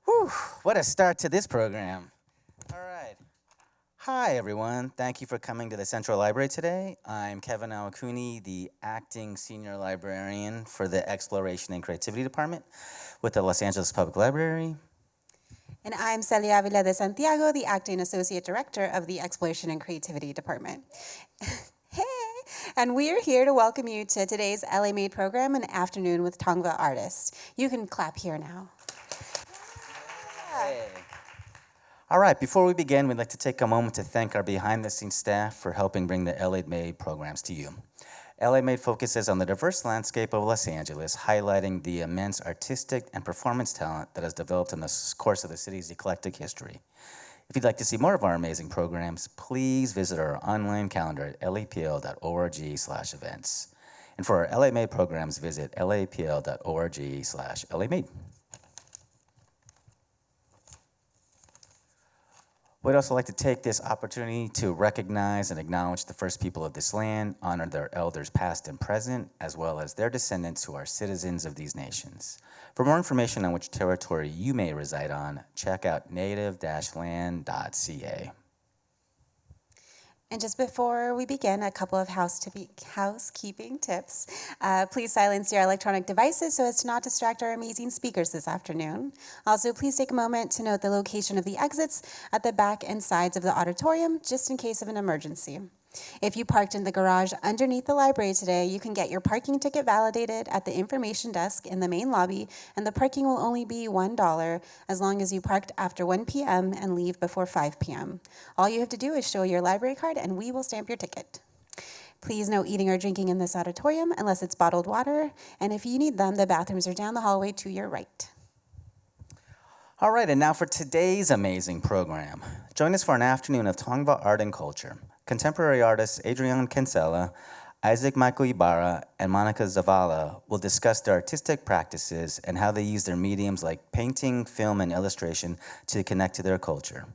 Whew, what a start to this program. All right. Hi, everyone. Thank you for coming to the Central Library today. I'm Kevin Awakuni, the acting senior librarian for the Exploration and Creativity Department with the Los Angeles Public Library. And I'm Celia Avila de Santiago, the acting associate director of the Exploration and Creativity Department. Hey! And we are here to welcome you to today's LA Made program, An Afternoon with Tongva Artists. You can clap here now. Hey. All right, before we begin, we'd like to take a moment to thank our behind-the-scenes staff for helping bring the LA Made programs to you. LA Made focuses on the diverse landscape of Los Angeles, highlighting the immense artistic and performance talent that has developed in the course of the city's eclectic history. If you'd like to see more of our amazing programs, please visit our online calendar at lapl.org/events. And for our LA Made programs, visit lapl.org/LAMade. We'd also like to take this opportunity to recognize and acknowledge the first people of this land, honor their elders past and present, as well as their descendants who are citizens of these nations. For more information on which territory you may reside on, check out native-land.ca. And just before we begin, a couple of housekeeping tips. Please silence your electronic devices so as to not distract our amazing speakers this afternoon. Also, please take a moment to note the location of the exits at the back and sides of the auditorium, just in case of an emergency. If you parked in the garage underneath the library today, you can get your parking ticket validated at the information desk in the main lobby, and the parking will only be $1 as long as you parked after 1 p.m. and leave before 5 p.m. All you have to do is show your library card and we will stamp your ticket. Please no eating or drinking in this auditorium unless it's bottled water, and if you need them, the bathrooms are down the hallway to your right. All right, and now for today's amazing program. Join us for an afternoon of Tongva Art and Culture. Contemporary artists Adrienne Kinsella, Michael Ybarra, and Monica Zavala will discuss their artistic practices and how they use their mediums like painting, film, and illustration to connect to their culture.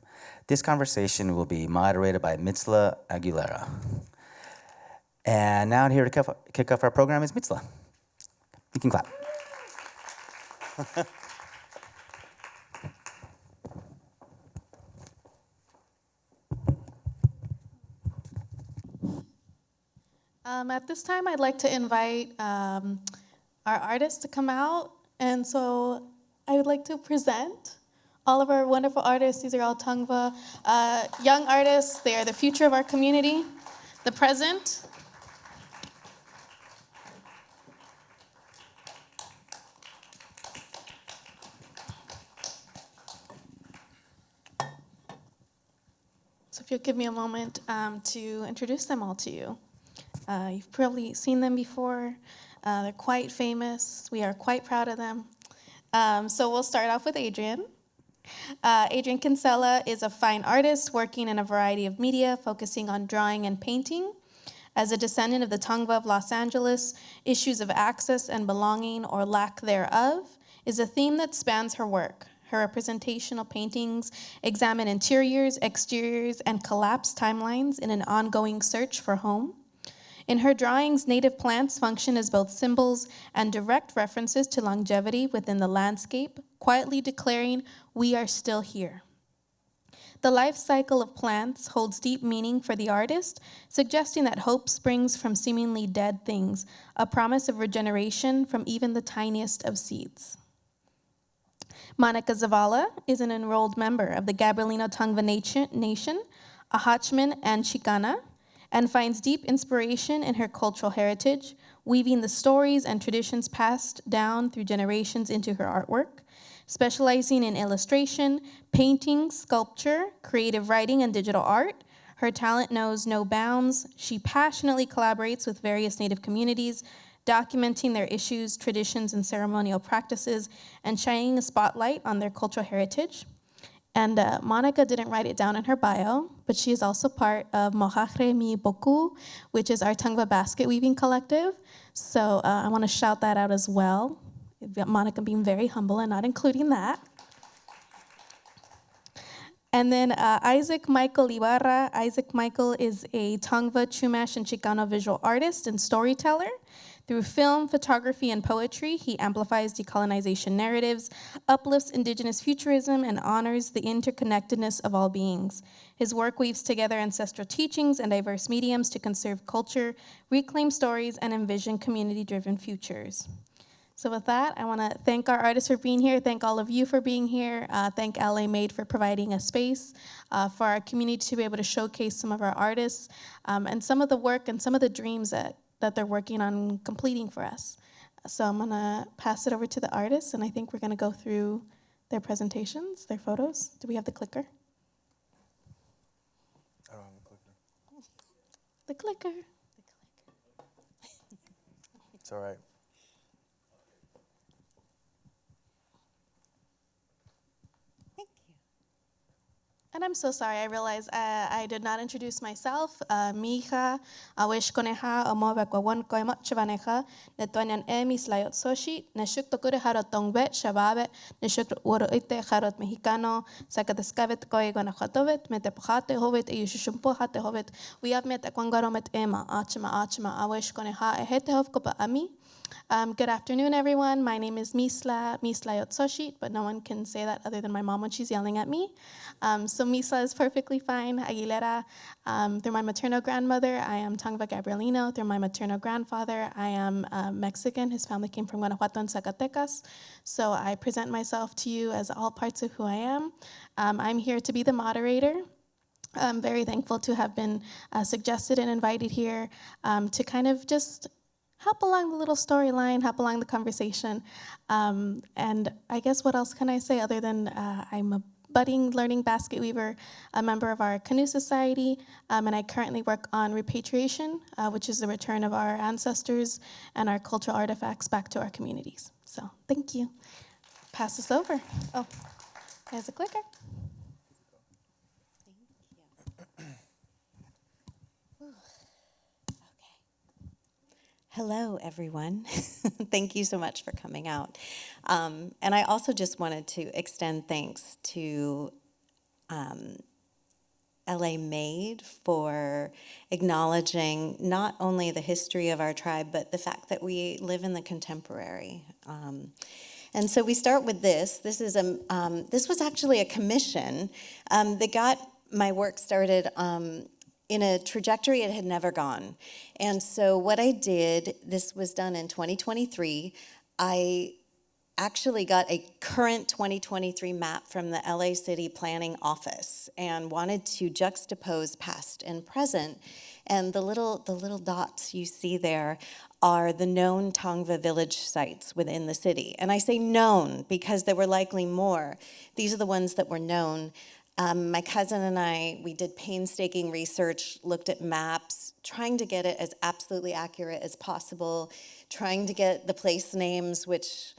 This conversation will be moderated by Miztla Aguilera. And now here to kick off our program is Miztla. You can clap. At this time, I'd like to invite our artists to come out. And so I would like to present all of our wonderful artists. These are all Tongva young artists. They are the future of our community, the present. So if you'll give me a moment to introduce them all to you. You've probably seen them before. They're quite famous. We are quite proud of them. So we'll start off with Adrienne. Adrienne Kinsella is a fine artist working in a variety of media, focusing on drawing and painting. As a descendant of the Tongva of Los Angeles, issues of access and belonging or lack thereof is a theme that spans her work. Her representational paintings examine interiors, exteriors, and collapsed timelines in an ongoing search for home. In her drawings, native plants function as both symbols and direct references to longevity within the landscape, quietly declaring, "We are still here." The life cycle of plants holds deep meaning for the artist, suggesting that hope springs from seemingly dead things, a promise of regeneration from even the tiniest of seeds. Monica Zavala is an enrolled member of the Gabrielino Tongva Nation, a Hachman and Chicana, and finds deep inspiration in her cultural heritage, weaving the stories and traditions passed down through generations into her artwork. Specializing in illustration, painting, sculpture, creative writing, and digital art, her talent knows no bounds. She passionately collaborates with various Native communities, documenting their issues, traditions, and ceremonial practices, and shining a spotlight on their cultural heritage. And Monica didn't write it down in her bio, but she is also part of Mohajre Mi Boku, which is our Tongva basket weaving collective. So I want to shout that out as well. Monica being very humble and not including that. And then Michael Ybarra. Michael is a Tongva, Chumash, and Chicano visual artist and storyteller. Through film, photography, and poetry, he amplifies decolonization narratives, uplifts indigenous futurism, and honors the interconnectedness of all beings. His work weaves together ancestral teachings and diverse mediums to conserve culture, reclaim stories, and envision community-driven futures. So with that, I want to thank our artists for being here, thank all of you for being here, thank LA Made for providing a space for our community to be able to showcase some of our artists and some of the work and some of the dreams that they're working on completing for us. So I'm going to pass it over to the artists, and I think we're going to go through their presentations, their photos. Do we have the clicker? I don't have a clicker. The clicker. It's all right. And I'm so sorry, I realized I did not introduce myself. Mija, awish koneha, omovek wawon koi machavaneha, netwanyan Miztla Soshi, neshuk tokure harot tongvet, shababe, neshuk uro ite harot mexicano, sakadeskavet koi gonachotovet, metepojate hovet, eyushumpohate hovet, we have met akwangaromet ema, achama, awish koneha, ehetehov kopa ami. Good afternoon, everyone. My name is Miztla Soshi, but no one can say that other than my mom when she's yelling at me. So Miztla is perfectly fine. Aguilera, through my maternal grandmother, I am Tongva Gabrielino. Through my maternal grandfather, I am Mexican. His family came from Guanajuato and Zacatecas. So I present myself to you as all parts of who I am. I'm here to be the moderator. I'm very thankful to have been suggested and invited here to kind of just help along the little storyline, help along the conversation. And I guess what else can I say other than I'm a budding learning basket weaver, a member of our canoe society, and I currently work on repatriation, which is the return of our ancestors and our cultural artifacts back to our communities. So thank you. Pass this over. Oh, there's a clicker. Hello, everyone. Thank you so much for coming out. And I also just wanted to extend thanks to LA Made for acknowledging not only the history of our tribe, but the fact that we live in the contemporary. And so we start with this. This was actually a commission that got my work started in a trajectory it had never gone. And so what I did, this was done in 2023, I actually got a current 2023 map from the LA City Planning Office and wanted to juxtapose past and present. And the little dots you see there are the known Tongva village sites within the city. And I say known because there were likely more. These are the ones that were known. My cousin and I, we did painstaking research, looked at maps, trying to get it as absolutely accurate as possible, trying to get the place names, which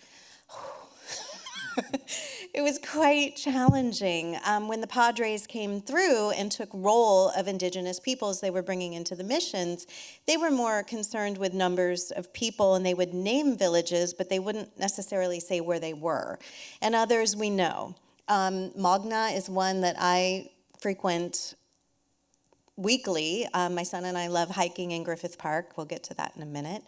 it was quite challenging. When the Padres came through and took roll of indigenous peoples they were bringing into the missions, they were more concerned with numbers of people, and they would name villages, but they wouldn't necessarily say where they were. And others we know. Magna is one that I frequent weekly. My son and I love hiking in Griffith Park. We'll get to that in a minute.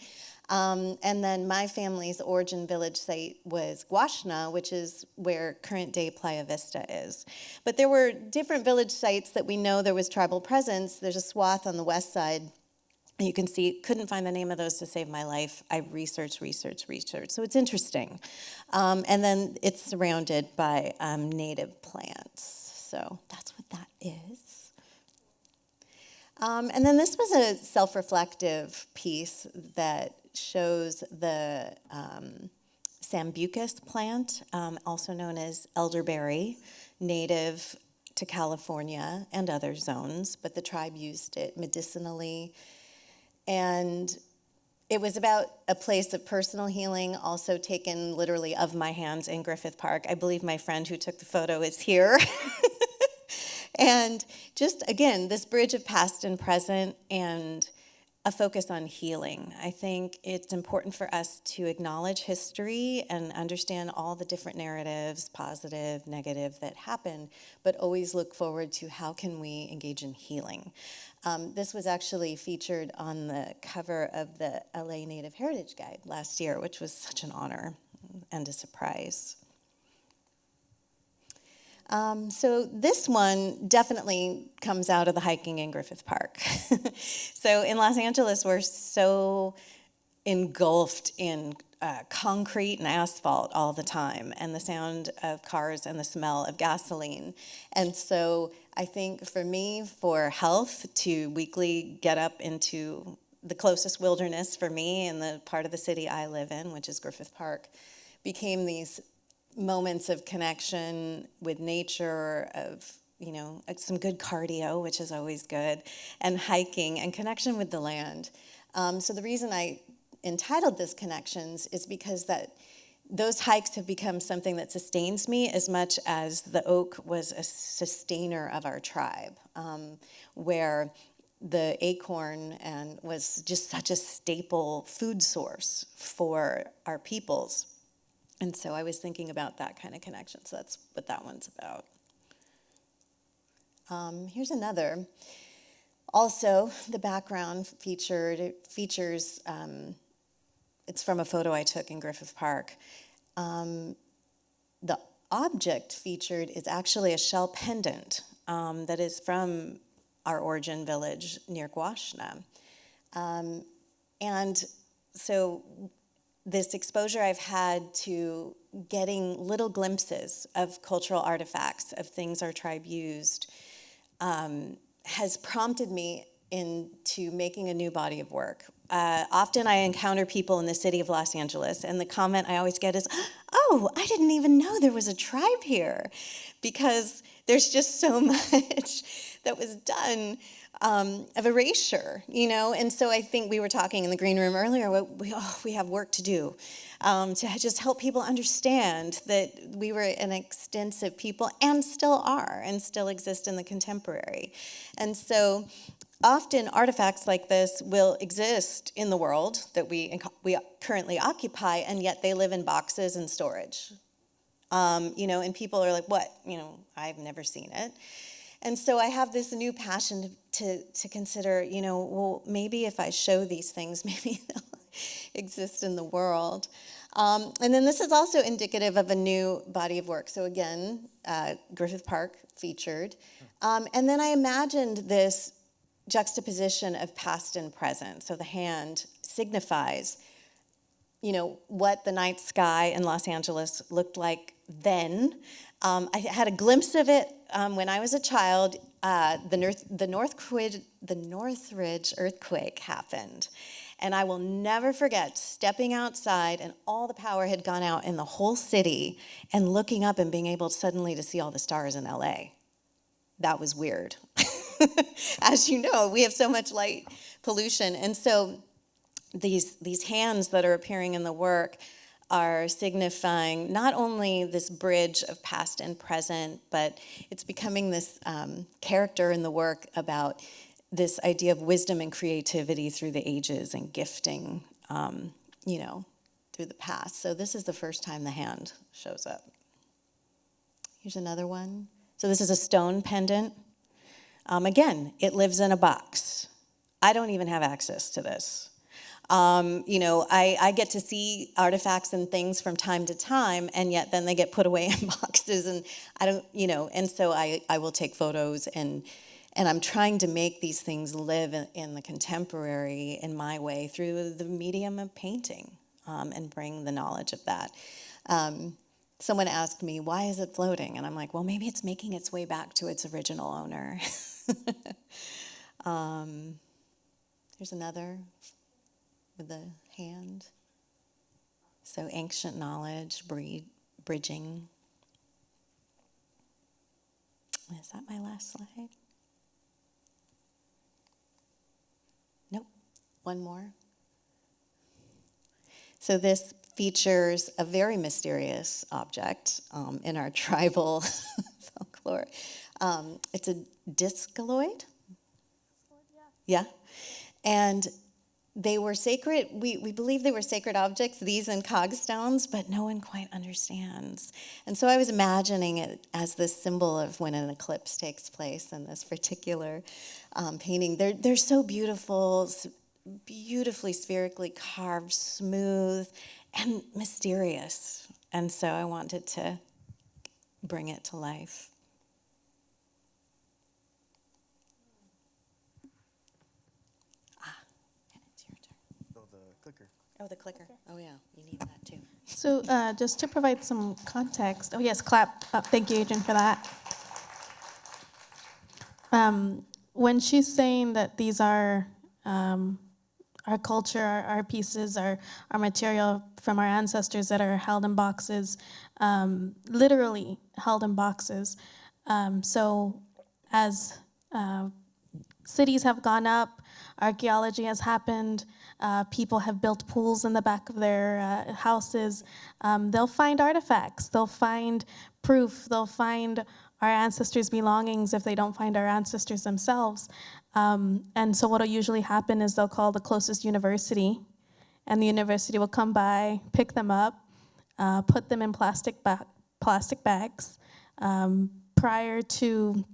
And then my family's origin village site was Guashna, which is where current-day Playa Vista is. But there were different village sites that we know there was tribal presence. There's a swath on the west side. You can see, couldn't find the name of those to save my life. I researched. So it's interesting. And then it's surrounded by native plants. So that's what that is. And then this was a self-reflective piece that shows the sambucus plant, also known as elderberry, native to California and other zones, but the tribe used it medicinally. And it was about a place of personal healing, also taken literally of my hands in Griffith Park. I believe my friend who took the photo is here. And just, again, this bridge of past and present, and a focus on healing. I think it's important for us to acknowledge history and understand all the different narratives, positive, negative, that happen, but always look forward to how can we engage in healing. This was actually featured on the cover of the LA Native Heritage Guide last year, which was such an honor and a surprise. So this one definitely comes out of the hiking in Griffith Park. So in Los Angeles, we're so engulfed in concrete and asphalt all the time, and the sound of cars and the smell of gasoline. And so I think for me, for health, to weekly get up into the closest wilderness for me in the part of the city I live in, which is Griffith Park, became these moments of connection with nature, of, you know, some good cardio, which is always good, and hiking and connection with the land. So the reason I entitled this Connections is because those hikes have become something that sustains me as much as the oak was a sustainer of our tribe, where the acorn was just such a staple food source for our peoples. And so I was thinking about that kind of connection. So that's what that one's about. Here's another. Also, the background features, it's from a photo I took in Griffith Park. The object featured is actually a shell pendant that is from our origin village near Guashna. And so this exposure I've had to getting little glimpses of cultural artifacts, of things our tribe used, has prompted me into making a new body of work. Often I encounter people in the city of Los Angeles, and the comment I always get is, "Oh, I didn't even know there was a tribe here," because there's just so much that was done of erasure, you know? And so I think we were talking in the green room earlier, we have work to do to just help people understand that we were an extensive people and still are and still exist in the contemporary. And so often artifacts like this will exist in the world that we currently occupy, and yet they live in boxes and storage. You know, and people are like, what? You know, I've never seen it. And so I have this new passion to consider, you know, well, maybe if I show these things, maybe they'll exist in the world. And then this is also indicative of a new body of work. So again, Griffith Park featured. And then I imagined this juxtaposition of past and present. So the hand signifies, you know, what the night sky in Los Angeles looked like then. I had a glimpse of it when I was a child. The Northridge earthquake happened. And I will never forget stepping outside, and all the power had gone out in the whole city, and looking up and being able suddenly to see all the stars in LA. That was weird. As you know, we have so much light pollution. And so these hands that are appearing in the work are signifying not only this bridge of past and present, but it's becoming this character in the work about this idea of wisdom and creativity through the ages and gifting, you know, through the past. So this is the first time the hand shows up. Here's another one. So this is a stone pendant. Again, it lives in a box. I don't even have access to this. You know, I get to see artifacts and things from time to time, and yet then they get put away in boxes, and I don't, you know, and so I will take photos, and I'm trying to make these things live in the contemporary in my way through the medium of painting, and bring the knowledge of that. Someone asked me, why is it floating? And I'm like, well, maybe it's making its way back to its original owner. Here's another with the hand. So ancient knowledge, bridging. Is that my last slide? Nope, one more. So this features a very mysterious object in our tribal folklore. It's a discoloid. Yeah. And they were sacred, we believe they were sacred objects, these and cogstones, but no one quite understands. And so I was imagining it as this symbol of when an eclipse takes place in this particular painting. They're so beautiful, beautifully spherically carved, smooth, and mysterious. And so I wanted to bring it to life. It's your turn. Oh, the clicker. Oh, the clicker. Oh, yeah, you need that too. So just to provide some context, oh yes, clap. Thank you, Adrienne, for that. When she's saying that these are our culture, our pieces, our material from our ancestors that are held in boxes, literally held in boxes. So as cities have gone up, archaeology has happened, people have built pools in the back of their houses, they'll find artifacts, they'll find proof, they'll find our ancestors' belongings if they don't find our ancestors themselves. And so what'll usually happen is they'll call the closest university, and the university will come by, pick them up, put them in plastic bags. Prior to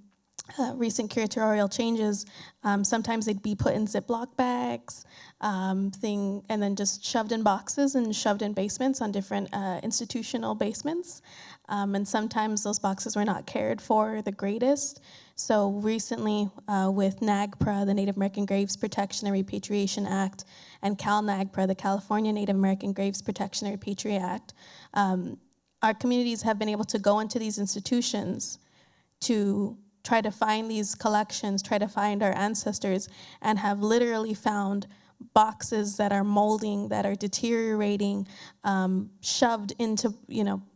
recent curatorial changes, sometimes they'd be put in Ziploc bags, and then just shoved in boxes and shoved in basements on different institutional basements. And sometimes those boxes were not cared for the greatest. So recently, with NAGPRA, the Native American Graves Protection and Repatriation Act, and CalNAGPRA, the California Native American Graves Protection and Repatriation Act, our communities have been able to go into these institutions to try to find these collections, try to find our ancestors, and have literally found boxes that are molding, that are deteriorating, shoved into,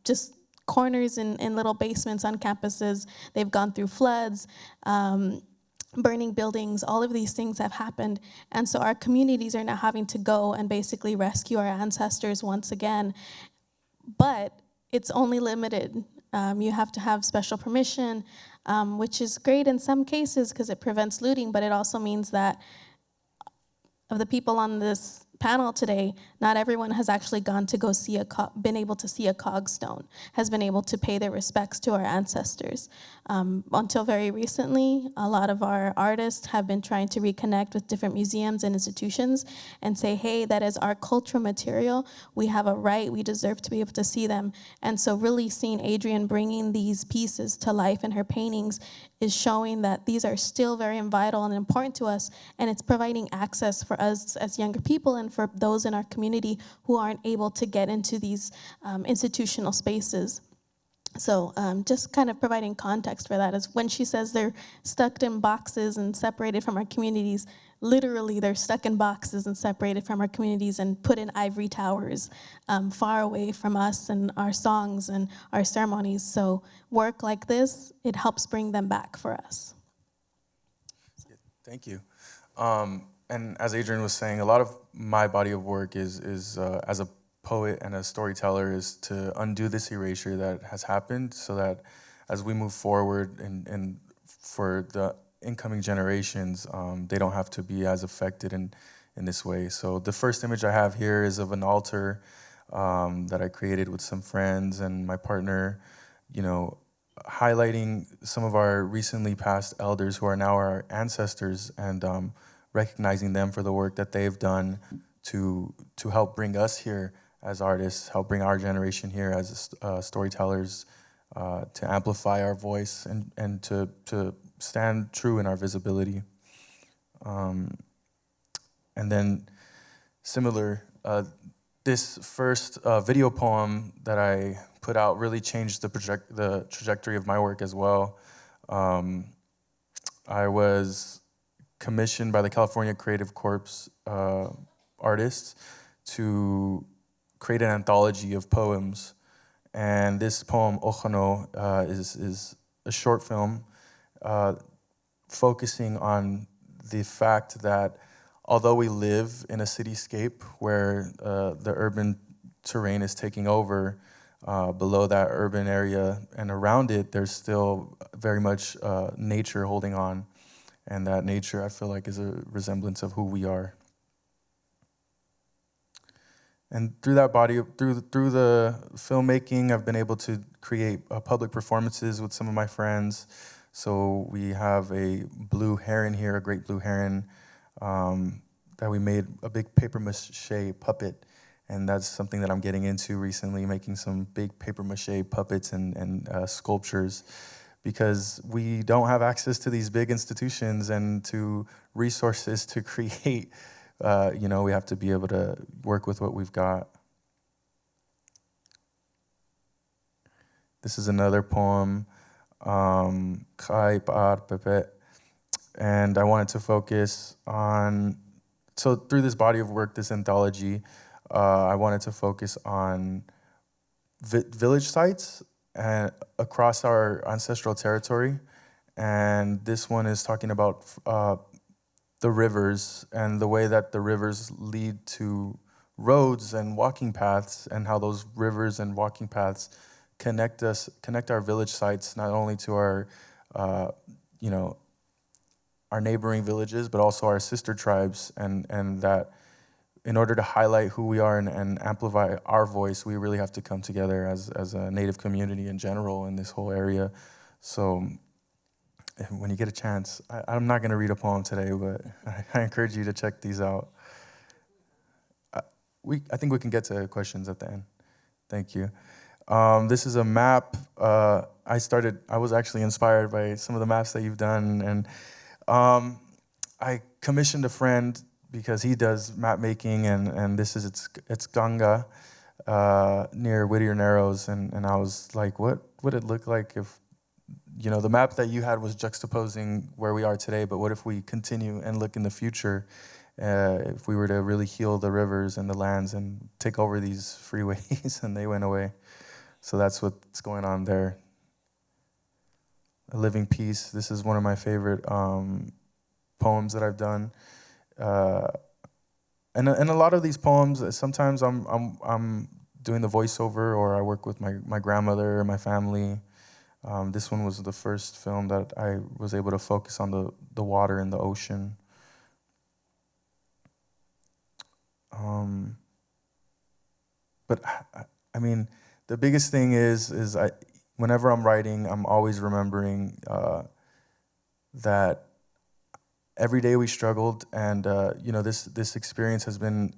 just corners in little basements on campuses. They've gone through floods, burning buildings, all of these things have happened. And so our communities are now having to go and basically rescue our ancestors once again. But it's only limited. You have to have special permission, which is great in some cases because it prevents looting, but it also means that of the people on this panel today, not everyone has actually gone to go see been able to see a cogstone, has been able to pay their respects to our ancestors. Until very recently, a lot of our artists have been trying to reconnect with different museums and institutions and say, hey, that is our cultural material. We have a right, we deserve to be able to see them. And so really seeing Adrienne bringing these pieces to life in her paintings is showing that these are still very vital and important to us, and it's providing access for us as younger people and for those in our community who aren't able to get into these institutional spaces. So just kind of providing context for that is when she says they're stuck in boxes and separated from our communities, literally they're stuck in boxes and separated from our communities and put in ivory towers far away from us and our songs and our ceremonies. So work like this, it helps bring them back for us. Yeah, thank you. And as Adrienne was saying, a lot of my body of work is as a poet and a storyteller is to undo this erasure that has happened so that as we move forward and for the incoming generations, they don't have to be as affected in this way. So the first image I have here is of an altar that I created with some friends and my partner, highlighting some of our recently passed elders who are now our ancestors and recognizing them for the work that they've done to help bring us here as artists, help bring our generation here as storytellers, to amplify our voice and to stand true in our visibility. And then similar, this first video poem that I put out really changed the trajectory of my work as well. I was commissioned by the California Creative Corps artists to create an anthology of poems. And this poem, Ojono, is a short film focusing on the fact that although we live in a cityscape where the urban terrain is taking over, below that urban area and around it, there's still very much nature holding on. And that nature, I feel like, is a resemblance of who we are. And through that body, through the filmmaking, I've been able to create public performances with some of my friends. So we have a blue heron here, a great blue heron, that we made a big paper mache puppet. And that's something that I'm getting into recently, making some big paper mache puppets and sculptures, because we don't have access to these big institutions and to resources to create. We have to be able to work with what we've got. This is another poem, and I wanted to focus on, so through this body of work, this anthology, I wanted to focus on village sites and across our ancestral territory. And this one is talking about the rivers and the way that the rivers lead to roads and walking paths, and how those rivers and walking paths connect our village sites, not only to our neighboring villages, but also our sister tribes, and that in order to highlight who we are and amplify our voice, we really have to come together as a Native community in general in this whole area. So when you get a chance, I'm not going to read a poem today, but I encourage you to check these out. I think we can get to questions at the end. Thank you. This is a map. I was actually inspired by some of the maps that you've done, and I commissioned a friend because he does map making, and this is it's Ganga near Whittier Narrows, and I was like, what would it look like if the map that you had was juxtaposing where we are today, but what if we continue and look in the future, if we were to really heal the rivers and the lands and take over these freeways and they went away. So that's what's going on there. A Living Peace. This is one of my favorite poems that I've done. And a lot of these poems, sometimes I'm doing the voiceover, or I work with my grandmother or my family. This one was the first film that I was able to focus on the water and the ocean. But I mean, the biggest thing is whenever I'm writing, I'm always remembering that every day we struggled, and this experience has been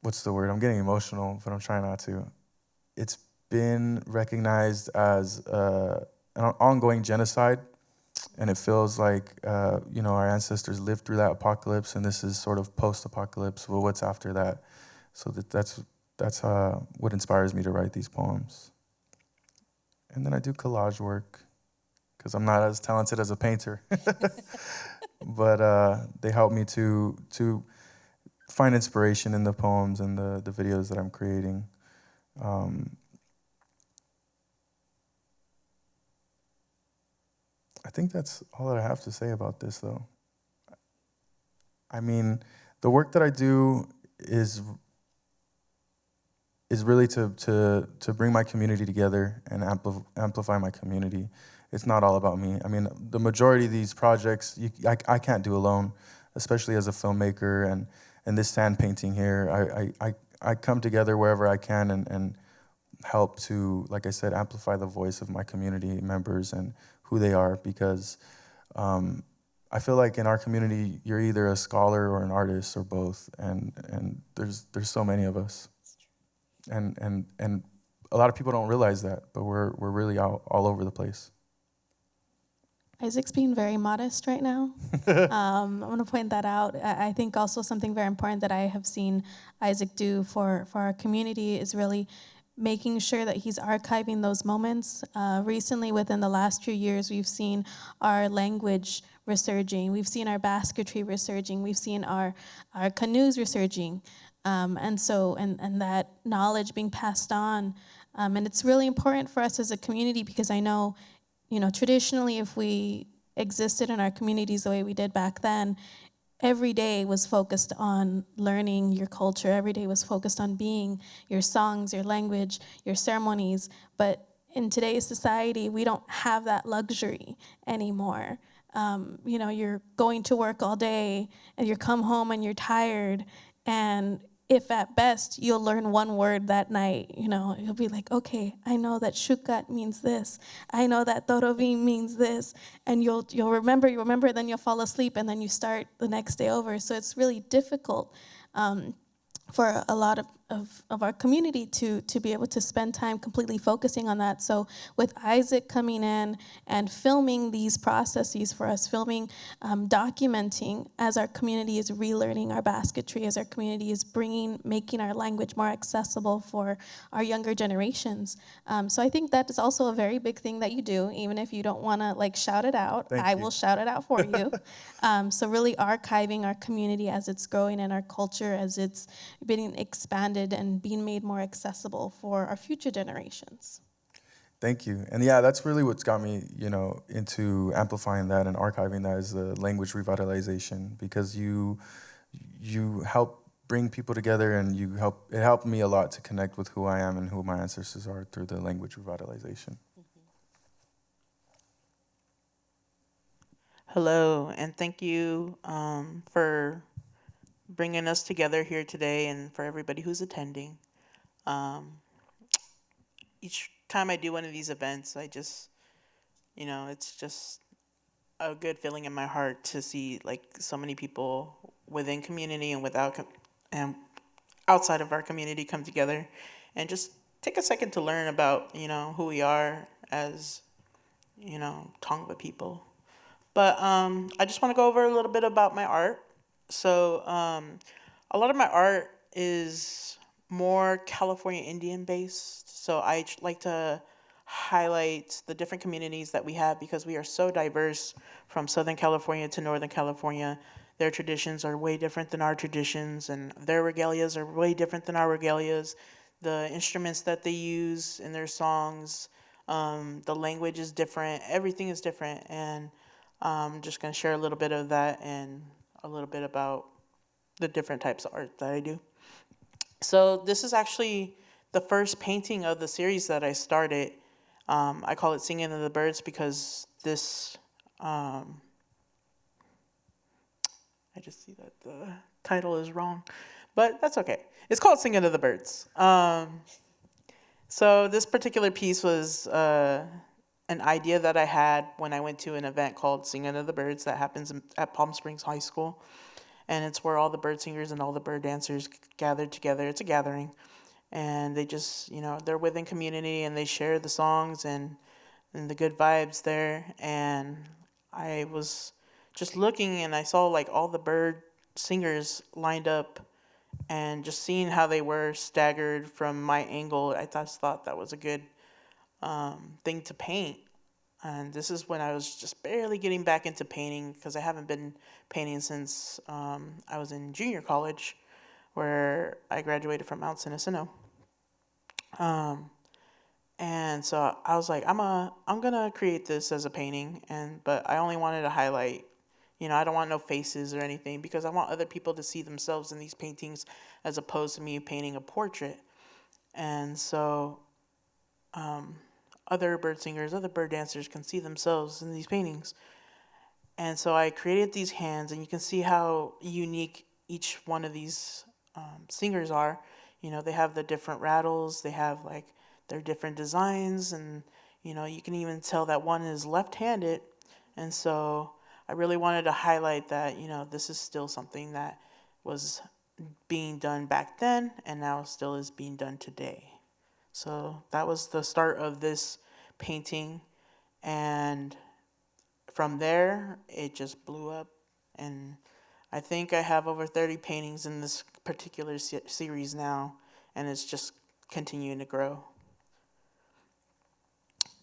what's the word? I'm getting emotional, but I'm trying not to. It's been recognized as an ongoing genocide, and it feels like our ancestors lived through that apocalypse, and this is sort of post-apocalypse. Well, what's after that? So that's what inspires me to write these poems. And then I do collage work, because I'm not as talented as a painter, but they help me to find inspiration in the poems and the videos that I'm creating. I think that's all that I have to say about this, though. I mean, the work that I do is really to bring my community together and amplify my community. It's not all about me. I mean, the majority of these projects, I can't do alone, especially as a filmmaker. And this sand painting here, I come together wherever I can and help to, like I said, amplify the voice of my community members and who they are, because I feel like in our community, you're either a scholar or an artist or both, and there's so many of us. And a lot of people don't realize that, but we're really all over the place. Isaac's being very modest right now. I want to point that out. I think also something very important that I have seen Isaac do for our community is really making sure that he's archiving those moments. Recently, within the last few years, we've seen our language resurging. We've seen our basketry resurging. We've seen our canoes resurging. And that knowledge being passed on. And it's really important for us as a community, because I know, traditionally, if we existed in our communities the way we did back then, every day was focused on learning your culture. Every day was focused on being your songs, your language, your ceremonies. But in today's society, we don't have that luxury anymore. you're going to work all day and you come home and you're tired, and if at best you'll learn one word that night, you'll be like, okay, I know that shukat means this, I know that torovim means this, and you'll remember, then you'll fall asleep, and then you start the next day over. So it's really difficult for a lot of our community to be able to spend time completely focusing on that. So with Isaac coming in and filming these processes for us, documenting as our community is relearning our basketry, as our community is making our language more accessible for our younger generations. So I think that is also a very big thing that you do, even if you don't want to shout it out. I will shout it out for you. So really archiving our community as it's growing and our culture as it's being expanded and being made more accessible for our future generations. Thank you. And yeah, that's really what's got me, into amplifying that and archiving that is the language revitalization, because you help bring people together, and it helped me a lot to connect with who I am and who my ancestors are through the language revitalization. Hello, and thank you for bringing us together here today, and for everybody who's attending. Each time I do one of these events, I just, it's just a good feeling in my heart to see so many people within community and and outside of our community come together and just take a second to learn about, who we are as, Tongva people. But I just want to go over a little bit about my art. So a lot of my art is more California Indian based. So I like to highlight the different communities that we have, because we are so diverse from Southern California to Northern California. Their traditions are way different than our traditions, and their regalias are way different than our regalias. The instruments that they use in their songs, the language is different, everything is different. And I'm just going to share a little bit of that and a little bit about the different types of art that I do. So this is actually the first painting of the series that I started. I call it Singing of the Birds because this, I just see that the title is wrong, but that's okay. It's called Singing of the Birds. So this particular piece was an idea that I had when I went to an event called Singing of the Birds that happens at Palm Springs High School. And it's where all the bird singers and all the bird dancers gathered together. It's a gathering. And they just, they're within community, and they share the songs and the good vibes there. And I was just looking, and I saw all the bird singers lined up, and just seeing how they were staggered from my angle, I just thought that was a good thing to paint. And this is when I was just barely getting back into painting, because I haven't been painting since I was in junior college, where I graduated from Mount Sinisino. And so I was like, I'm gonna create this as a painting, but I only wanted to highlight, I don't want no faces or anything, because I want other people to see themselves in these paintings as opposed to me painting a portrait. And so other bird singers, other bird dancers can see themselves in these paintings. And so I created these hands, and you can see how unique each one of these singers are. They have the different rattles, they have their different designs, and you can even tell that one is left-handed. And so I really wanted to highlight that, this is still something that was being done back then, and now still is being done today. So that was the start of this painting, and from there it just blew up, and I think I have over 30 paintings in this particular series now, and it's just continuing to grow.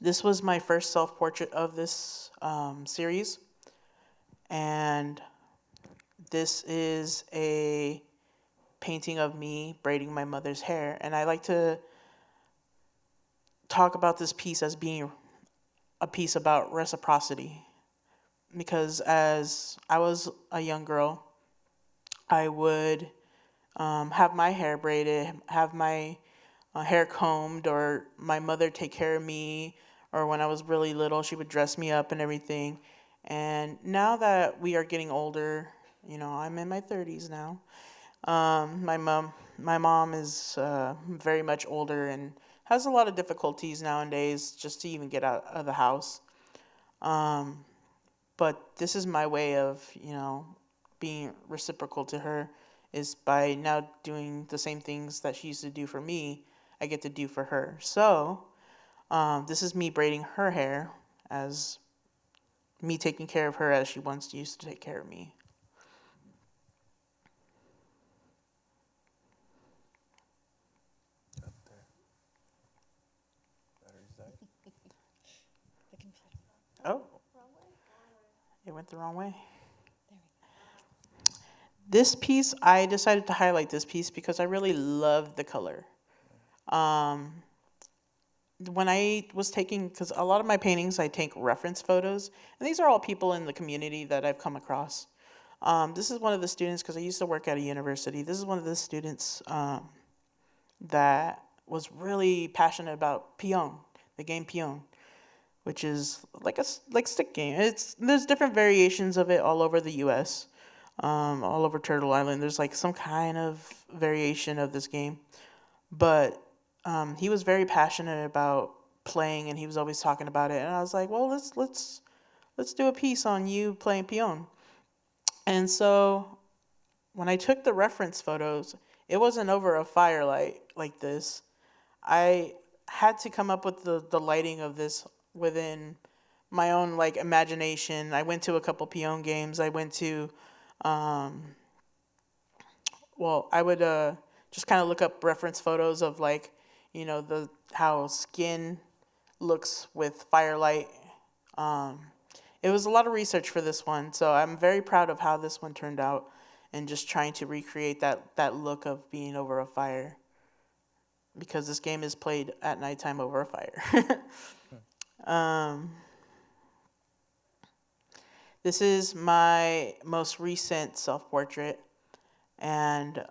This was my first self-portrait of this series, and this is a painting of me braiding my mother's hair. And I like to talk about this piece as being a piece about reciprocity, because as I was a young girl, I would have my hair braided, have my hair combed, or my mother take care of me, or when I was really little, she would dress me up and everything. And now that we are getting older, I'm in my 30s now. My mom is very much older and has a lot of difficulties nowadays just to even get out of the house. But this is my way of, being reciprocal to her, is by now doing the same things that she used to do for me, I get to do for her. So this is me braiding her hair as me taking care of her as she once used to take care of me. Oh, it went the wrong way. This piece, I decided to highlight this piece because I really love the color. When I was taking, because a lot of my paintings, I take reference photos, and these are all people in the community that I've come across. This is one of the students, because I used to work at a university. This is one of the students that was really passionate about Peon, the game Peon, which is like stick game. There's different variations of it all over the U.S., all over Turtle Island. There's like some kind of variation of this game, but he was very passionate about playing, and he was always talking about it. And I was like, well, let's do a piece on you playing Peon. And so when I took the reference photos, it wasn't over a firelight like this. I had to come up with the lighting of this within my own like imagination. I went to a couple Peon games. I went to, I would just kind of look up reference photos of like, how skin looks with firelight. It was a lot of research for this one, so I'm very proud of how this one turned out, and just trying to recreate that look of being over a fire, because this game is played at nighttime over a fire. This is my most recent self-portrait, and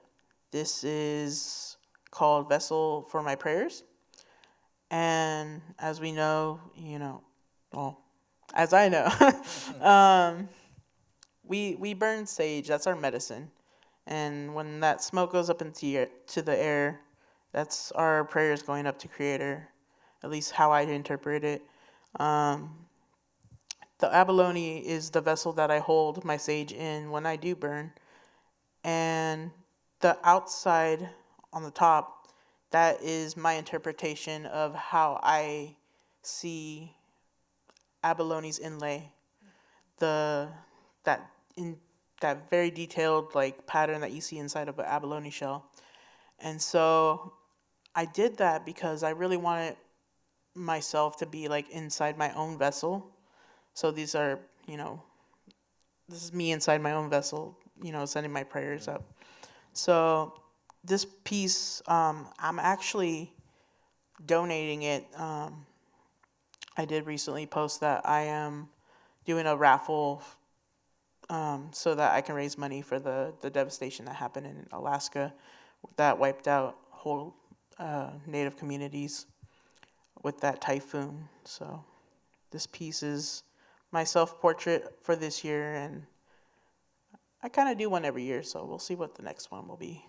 this is called Vessel for My Prayers. And as we know, as I know, we burn sage. That's our medicine. And when that smoke goes up into the air, that's our prayers going up to Creator, at least how I interpret it. The abalone is the vessel that I hold my sage in when I do burn. And the outside on the top, that is my interpretation of how I see abalone's inlay. That very detailed like pattern that you see inside of an abalone shell. And so I did that because I really wanted myself to be like inside my own vessel. So these are, this is me inside my own vessel, sending my prayers up. So this piece, I'm actually donating it. I did recently post that I am doing a raffle so that I can raise money for the devastation that happened in Alaska that wiped out whole native communities with that typhoon. So this piece is my self-portrait for this year, and I kind of do one every year, so we'll see what the next one will be.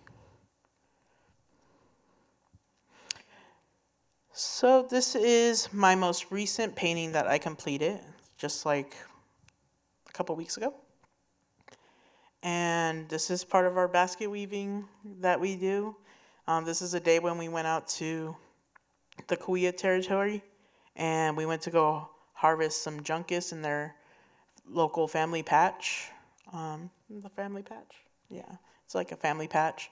So this is my most recent painting that I completed just like a couple weeks ago. And this is part of our basket weaving that we do. This is a day when we went out to the Kauai territory, and we went to go harvest some junkus in their local family patch. The family patch? Yeah, it's like a family patch.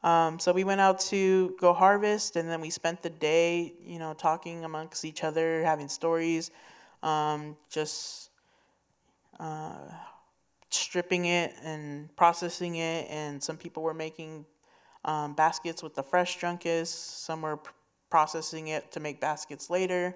So we went out to go harvest, and then we spent the day, talking amongst each other, having stories, just stripping it and processing it. And some people were making baskets with the fresh junkus. Some were processing it to make baskets later.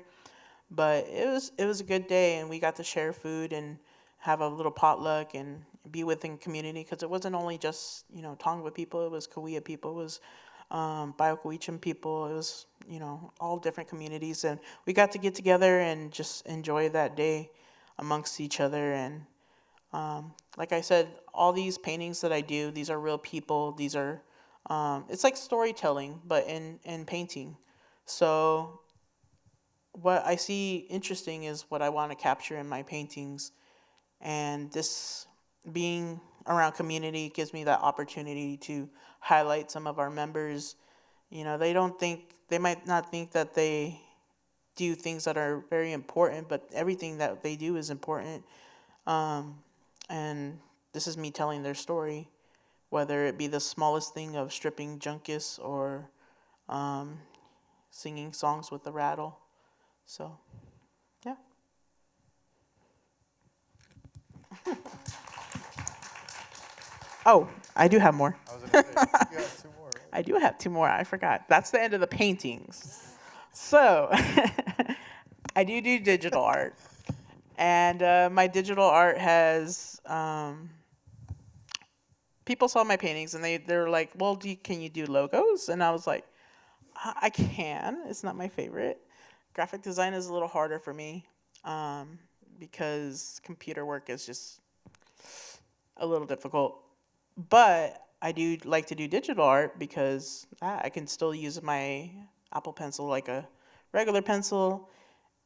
But it was a good day, and we got to share food and have a little potluck and be within community, because it wasn't only just Tongva people, it was Kauai people, it was Biokawichan people, it was all different communities, and we got to get together and just enjoy that day. amongst each other. And like I said, all these paintings that I do, these are real people. These are, it's like storytelling, but in painting. So what I see interesting is what I want to capture in my paintings. And this being around community gives me that opportunity to highlight some of our members. They might not think that they do things that are very important, but everything that they do is important. And this is me telling their story, whether it be the smallest thing of stripping junkus or singing songs with the rattle. So, yeah. Oh, I do have more. I was gonna say, you have 2 more. Right? I do have 2 more. I forgot. That's the end of the paintings. So, I do digital art. And my digital art has, people saw my paintings and they're like, well, can you do logos? And I was like, I can. It's not my favorite. Graphic design is a little harder for me because computer work is just a little difficult. But I do like to do digital art because I can still use my Apple Pencil like a regular pencil.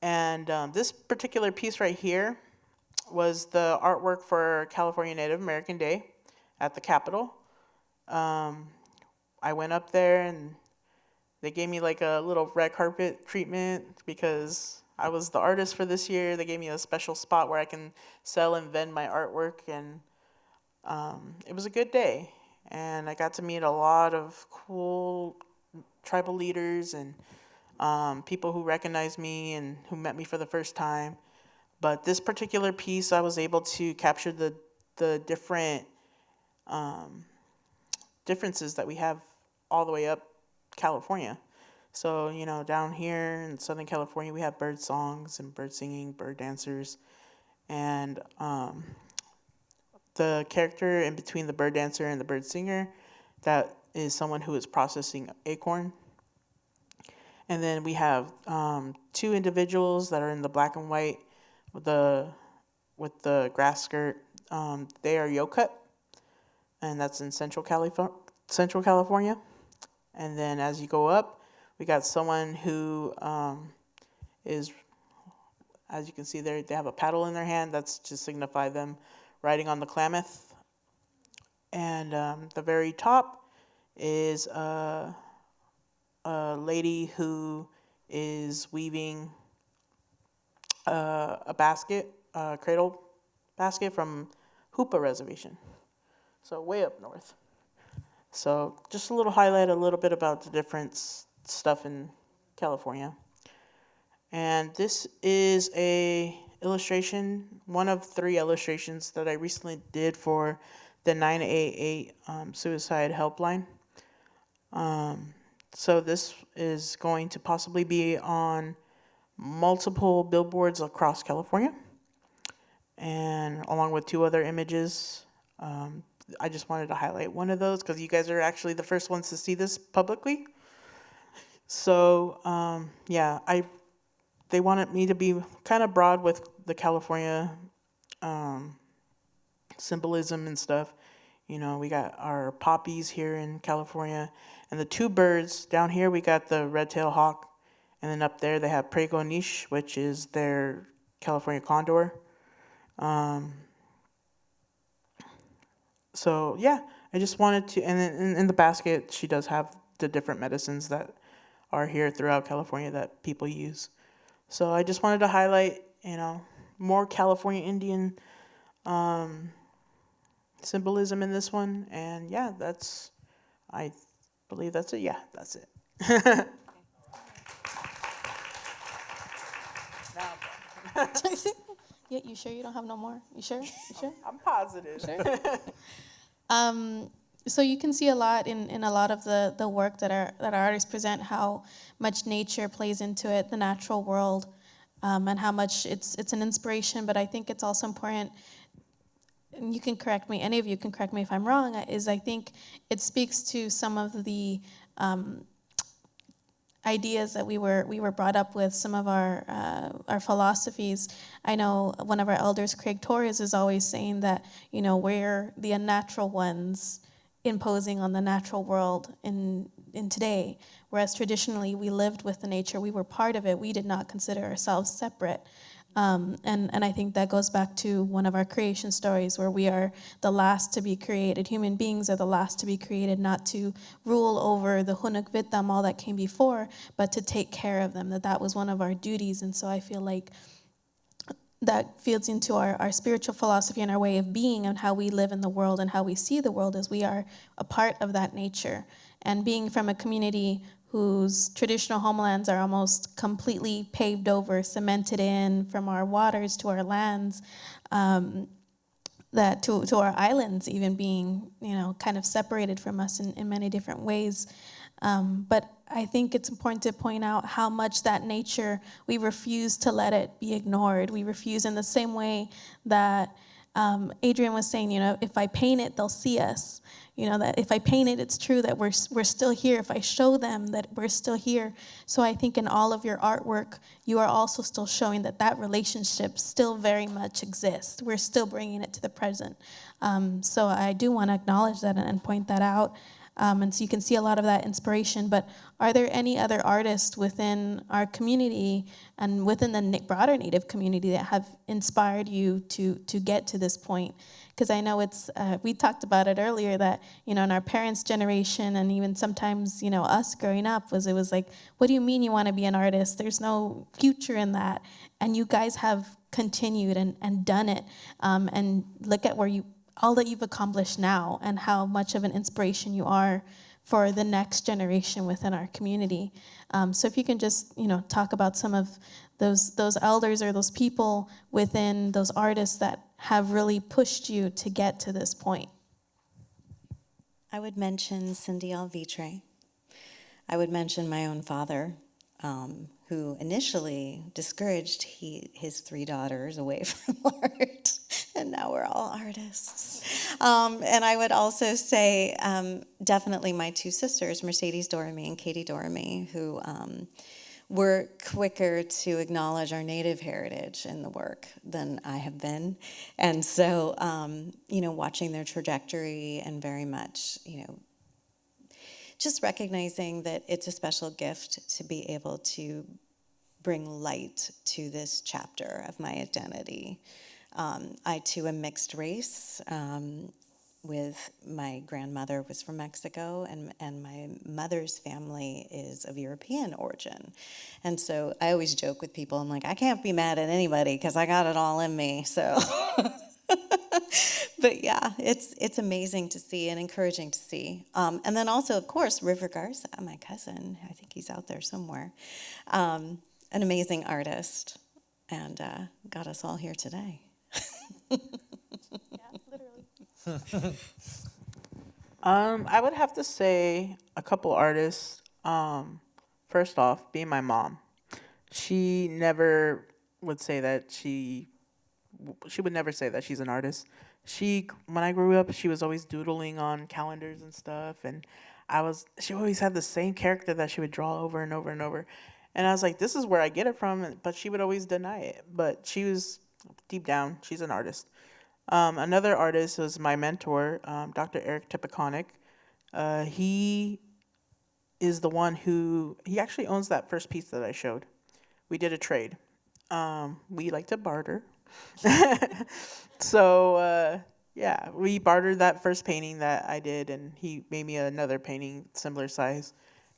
And this particular piece right here was the artwork for California Native American Day at the Capitol. I went up there and they gave me like a little red carpet treatment because I was the artist for this year. They gave me a special spot where I can sell and vend my artwork, and it was a good day. And I got to meet a lot of cool tribal leaders and people who recognized me and who met me for the first time. But this particular piece, I was able to capture the different differences that we have all the way up California. So, down here in Southern California, we have bird songs and bird singing, bird dancers. And the character in between the bird dancer and the bird singer, that is someone who is processing acorn. And then we have 2 individuals that are in the black and white with the grass skirt. They are Yocut, and that's in Central California. And then as you go up, we got someone who is, as you can see there, they have a paddle in their hand. That's to signify them riding on the Klamath. And the very top is a lady who is weaving a basket, a cradle basket from Hoopa Reservation. So way up north. So just a little highlight, a little bit about the different stuff in California. And this is a illustration, one of 3 illustrations that I recently did for the 988 suicide helpline. So this is going to possibly be on multiple billboards across California, and along with 2 other images. I just wanted to highlight one of those because you guys are actually the first ones to see this publicly. So yeah, they wanted me to be kind of broad with the California symbolism and stuff. We got our poppies here in California, and the 2 birds down here. We got the red-tailed hawk, and then up there they have Prego Niche, which is their California condor. So yeah, I just wanted to, and then in the basket, she does have the different medicines that are here throughout California that people use. So I just wanted to highlight, more California Indian symbolism in this one. And yeah, I believe that's it. Yeah, that's it. Yeah, you sure you don't have no more? You sure? I'm positive. So you can see a lot in a lot of the work that our artists present, how much nature plays into it, the natural world, and how much it's an inspiration. But I think it's also important, and you can correct me, any of you can correct me if I'm wrong, is I think it speaks to some of the ideas that we were brought up with, some of our philosophies. I know one of our elders, Craig Torres, is always saying that, we're the unnatural ones imposing on the natural world in today, whereas traditionally we lived with the nature, we were part of it, we did not consider ourselves separate. And I think that goes back to one of our creation stories where we are the last to be created. Human beings are the last to be created, not to rule over the Hunuk Vitam, all that came before, but to take care of them, that was one of our duties. And so I feel like that feeds into our spiritual philosophy and our way of being and how we live in the world and how we see the world, as we are a part of that nature. And being from a community whose traditional homelands are almost completely paved over, cemented in, from our waters to our lands, that to our islands even being, kind of separated from us in many different ways. But I think it's important to point out how much that nature, we refuse to let it be ignored. We refuse, in the same way that Adrienne was saying, if I paint it, they'll see us. That if I paint it, it's true that we're still here. If I show them that we're still here. So I think in all of your artwork, you are also still showing that relationship still very much exists. We're still bringing it to the present. So I do want to acknowledge that and point that out. And so you can see a lot of that inspiration. But are there any other artists within our community and within the broader Native community that have inspired you to get to this point? Because I know it's, we talked about it earlier, that, in our parents' generation and even sometimes, us growing up, it was like, what do you mean you want to be an artist? There's no future in that. And you guys have continued and done it. And look at all that you've accomplished now and how much of an inspiration you are for the next generation within our community. So if you can just, talk about some of those elders or those people within those artists that have really pushed you to get to this point. I would mention Cindy Alvitre. I would mention my own father, who initially discouraged his 3 daughters away from art, and now we're all artists. And I would also say definitely my 2 sisters, Mercedes Doramy and Katie Doramy, who were quicker to acknowledge our Native heritage in the work than I have been. And so, watching their trajectory and very much, just recognizing that it's a special gift to be able to bring light to this chapter of my identity. I too am mixed race. With my grandmother was from Mexico, and my mother's family is of European origin. And so I always joke with people, I'm like, I can't be mad at anybody because I got it all in me. So, but yeah, it's amazing to see and encouraging to see. And then also, of course, River Garza, my cousin, I think he's out there somewhere, an amazing artist, and got us all here today. I would have to say a couple artists. First off, being my mom, she never would say that she would never say that she's an artist. When I grew up, she was always doodling on calendars and stuff, and she always had the same character that she would draw over and over and over. And I was like, this is where I get it from, but she would always deny it. But she was, deep down, she's an artist. Another artist was my mentor, Dr. Eric Tipiconic. He is the one he actually owns that first piece that I showed. We did a trade. We like to barter. So, yeah, we bartered that first painting that I did, and he made me another painting similar size,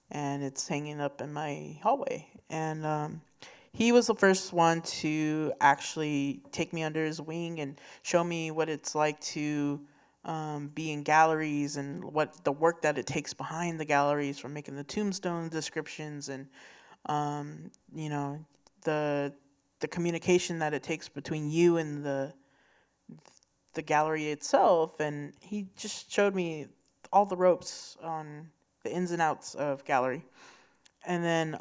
and it's hanging up in my hallway. And he was the first one to actually take me under his wing and show me what it's like to be in galleries and what the work that it takes behind the galleries, from making the tombstone descriptions and the communication that it takes between you and the gallery itself. And he just showed me all the ropes on the ins and outs of gallery. And then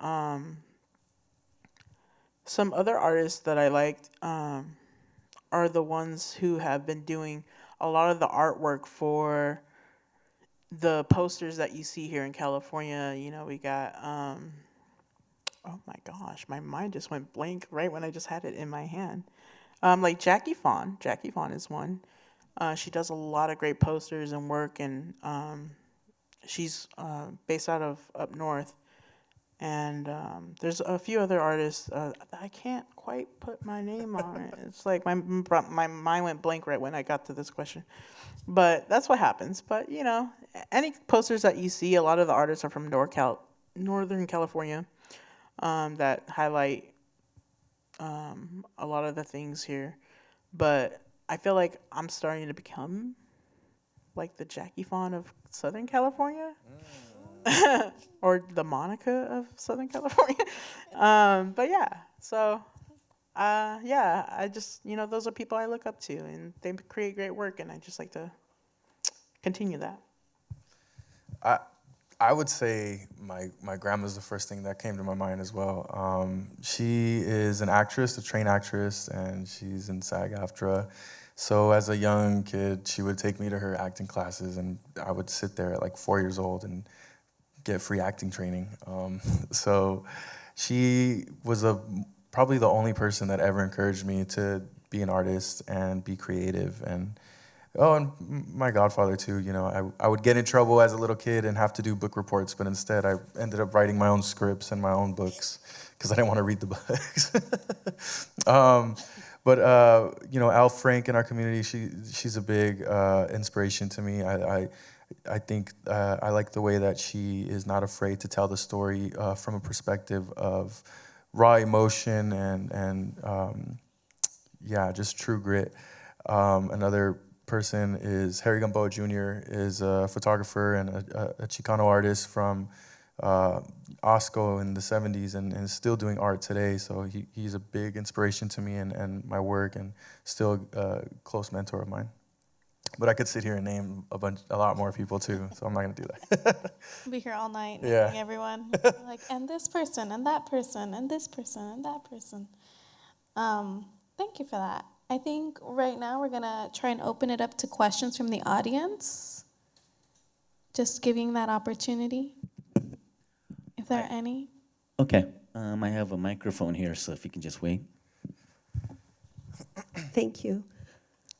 some other artists that I liked are the ones who have been doing a lot of the artwork for the posters that you see here in California. We got my gosh, my mind just went blank right when I just had it in my hand. Like Jackie Fawn. Jackie Fawn is one. She does a lot of great posters and work, and she's based out of up north. And there's a few other artists. I can't quite put my name on it. It's like my mind went blank right when I got to this question. But that's what happens. But you know, any posters that you see, a lot of the artists are from Northern California, that highlight a lot of the things here. But I feel like I'm starting to become like the Jackie Fawn of Southern California. Or the Monica of Southern California. But yeah, so yeah, I just, you know, those are people I look up to, and they create great work, and I just like to continue that. I would say my grandma's the first thing that came to my mind as well. She is an actress, a trained actress, and she's in SAG-AFTRA. So as a young kid, she would take me to her acting classes, and I would sit there at like 4 years old and get free acting training. So she was probably the only person that ever encouraged me to be an artist and be creative. And my godfather too. You know, I would get in trouble as a little kid and have to do book reports, but instead I ended up writing my own scripts and my own books because I didn't want to read the books. But you know, Al Frank in our community, she's a big inspiration to me. I think I like the way that she is not afraid to tell the story from a perspective of raw emotion and yeah, just true grit. Another person is Harry Gamboa Jr. is a photographer and a Chicano artist from Osco in the 70s and is still doing art today. So he's a big inspiration to me and my work, and still a close mentor of mine. But I could sit here and name a lot more people too, so I'm not gonna do that. I'll be here all night Yeah. naming everyone. Like, and this person, and that person, and this person, and that person. Thank you for that. I think right now we're gonna try and open it up to questions from the audience. Just giving that opportunity, if there are any. Okay, I have a microphone here, so if you can just wait. Thank you.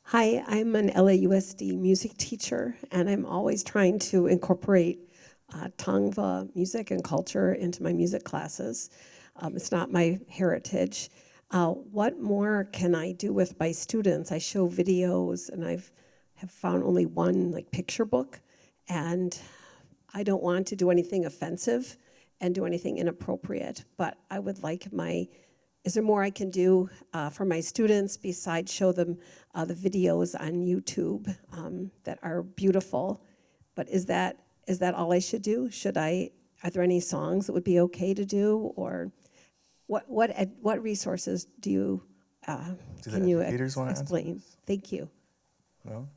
Hi, I'm an LAUSD music teacher, and I'm always trying to incorporate Tongva music and culture into my music classes. It's not my heritage. What more can I do with my students? I show videos, and have found only one like picture book, and I don't want to do anything offensive and do anything inappropriate, but I would like is there more I can do for my students besides show them the videos on YouTube that are beautiful? But is that all I should do? Are there any songs that would be okay to do, or what resources do you can you explain? Thank you. No?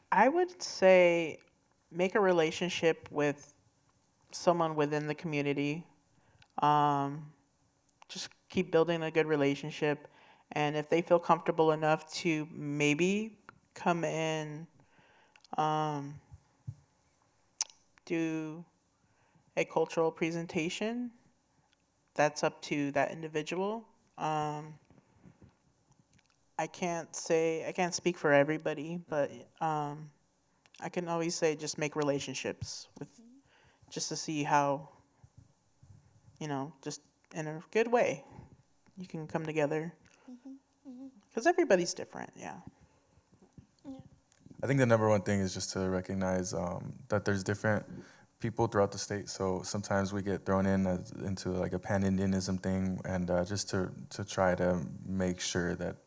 I would say make a relationship with someone within the community. Just keep building a good relationship, and if they feel comfortable enough to maybe come in, do a cultural presentation, that's up to that individual. I can't speak for everybody, but I can always say just make relationships just to see how, just in a good way, you can come together. Because everybody's different, yeah. I think the number one thing is just to recognize that there's different people throughout the state. So sometimes we get thrown into like a pan-Indianism thing, and just to try to make sure that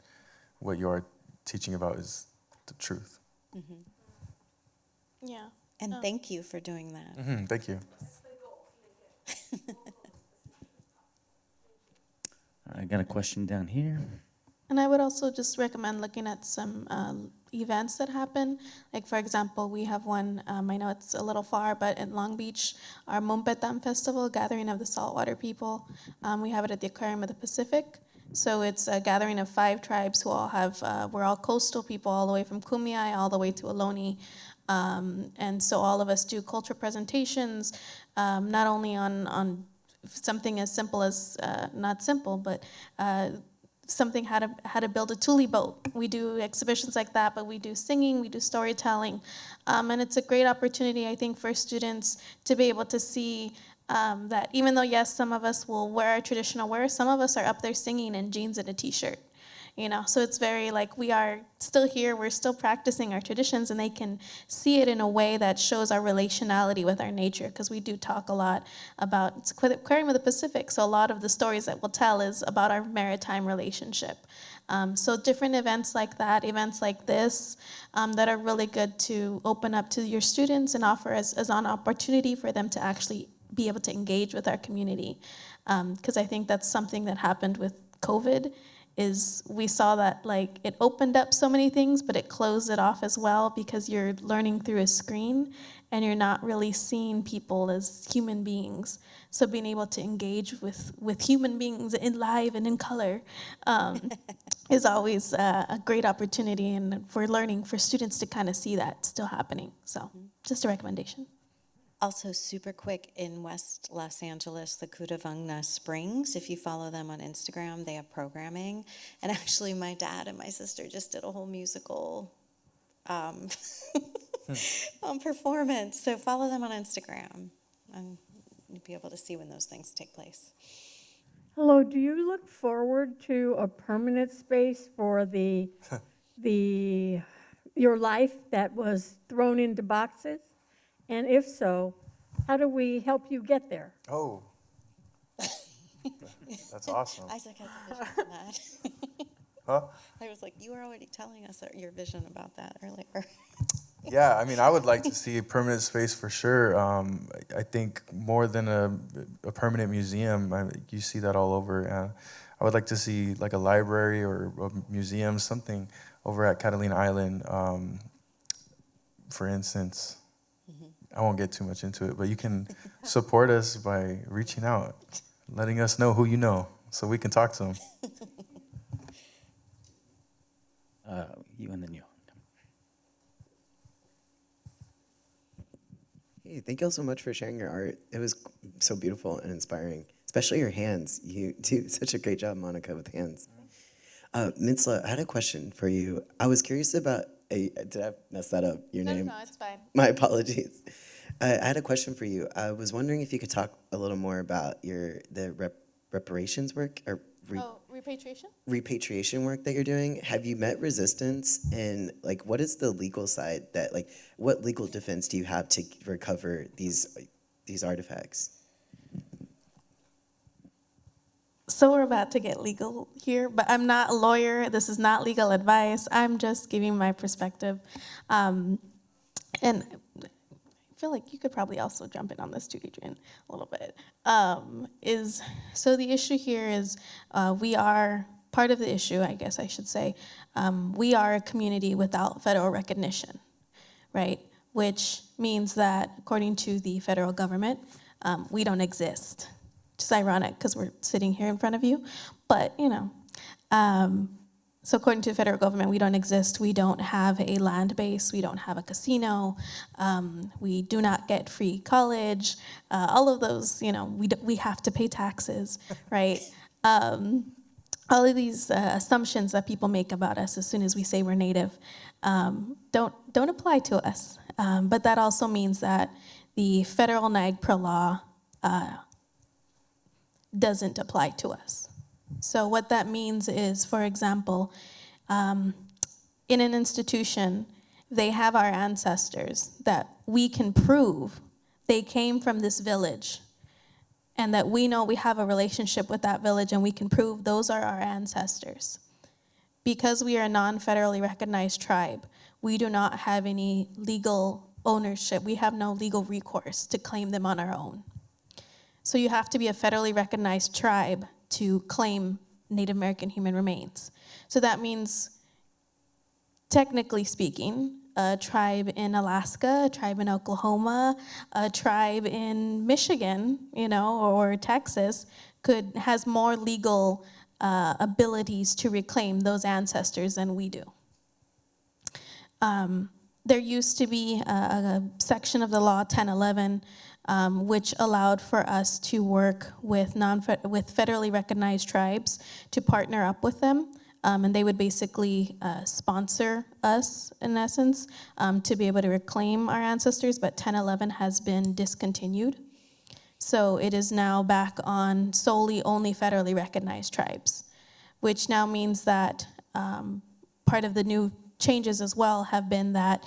what you're teaching about is the truth. Mm-hmm. Yeah. And thank you for doing that. Mm-hmm, thank you. I got a question down here. And I would also just recommend looking at some events that happen. Like, for example, we have one, I know it's a little far, but in Long Beach, our Mumpetam Festival, Gathering of the Saltwater People. We have it at the Aquarium of the Pacific. So it's a gathering of 5 tribes who all have, we're all coastal people all the way from Kumeyaay all the way to Ohlone. And so all of us do culture presentations, not only on something as simple as, not simple, but something how to build a tule boat. We do exhibitions like that, but we do singing, we do storytelling, and it's a great opportunity, I think, for students to be able to see that even though, yes, some of us will wear our traditional wear, some of us are up there singing in jeans and a t-shirt. You know, so it's very like we are still here, we're still practicing our traditions, and they can see it in a way that shows our relationality with our nature, because we do talk a lot about, it's Aquarium of the Pacific, so a lot of the stories that we'll tell is about our maritime relationship. So different events like that, events like this, that are really good to open up to your students and offer as an opportunity for them to actually be able to engage with our community. Because I think that's something that happened with COVID, is we saw that like it opened up so many things, but it closed it off as well, because you're learning through a screen and you're not really seeing people as human beings. So being able to engage with human beings in live and in color is always a great opportunity, and for learning, for students to kind of see that still happening. So just a recommendation. Also, super quick, in West Los Angeles, the Cudavangna Springs, if you follow them on Instagram, they have programming. And actually, my dad and my sister just did a whole musical performance. So follow them on Instagram, and you'll be able to see when those things take place. Hello, do you look forward to a permanent space for your life that was thrown into boxes? And if so, how do we help you get there? Oh, that's awesome. Isaac has a vision on that. Huh? I was like, you were already telling us your vision about that earlier. Yeah, I mean, I would like to see a permanent space for sure. I think more than a permanent museum, you see that all over. I would like to see like a library or a museum, something over at Catalina Island, for instance. I won't get too much into it, but you can support us by reaching out, letting us know who you know, so we can talk to them. You and then you. Hey, thank you all so much for sharing your art. It was so beautiful and inspiring, especially your hands. You do such a great job, Monica, with hands. Miztla, I had a question for you. I was curious about, did I mess that up, your name? No, it's fine. My apologies. I had a question for you. I was wondering if you could talk a little more about the reparations work, or Repatriation? repatriation work that you're doing. Have you met resistance, and like what is the legal side that, like, what legal defense do you have to recover these artifacts? So we're about to get legal here, but I'm not a lawyer. This is not legal advice. I'm just giving my perspective. And I feel like you could probably also jump in on this too, Adrienne, a little bit. So the issue here is we are part of the issue, I guess I should say. We are a community without federal recognition, right? Which means that according to the federal government, we don't exist. Which is ironic because we're sitting here in front of you, but you know. So according to the federal government, we don't exist. We don't have a land base. We don't have a casino. We do not get free college. All of those, you know, we have to pay taxes, right? All of these assumptions that people make about us as soon as we say we're Native don't apply to us. But that also means that the federal NAGPRA law doesn't apply to us. So what that means is, for example, in an institution, they have our ancestors that we can prove they came from this village, and that we know we have a relationship with that village, and we can prove those are our ancestors. Because we are a non-federally recognized tribe, we do not have any legal ownership. We have no legal recourse to claim them on our own. So you have to be a federally recognized tribe to claim Native American human remains. So that means, technically speaking, a tribe in Alaska, a tribe in Oklahoma, a tribe in Michigan, you know, or Texas has more legal abilities to reclaim those ancestors than we do. there used to be a section of the law 1011 which allowed for us to work with with federally recognized tribes to partner up with them, and they would basically sponsor us in essence to be able to reclaim our ancestors. But 1011 has been discontinued, so it is now back on solely only federally recognized tribes, which now means that part of the new changes as well have been that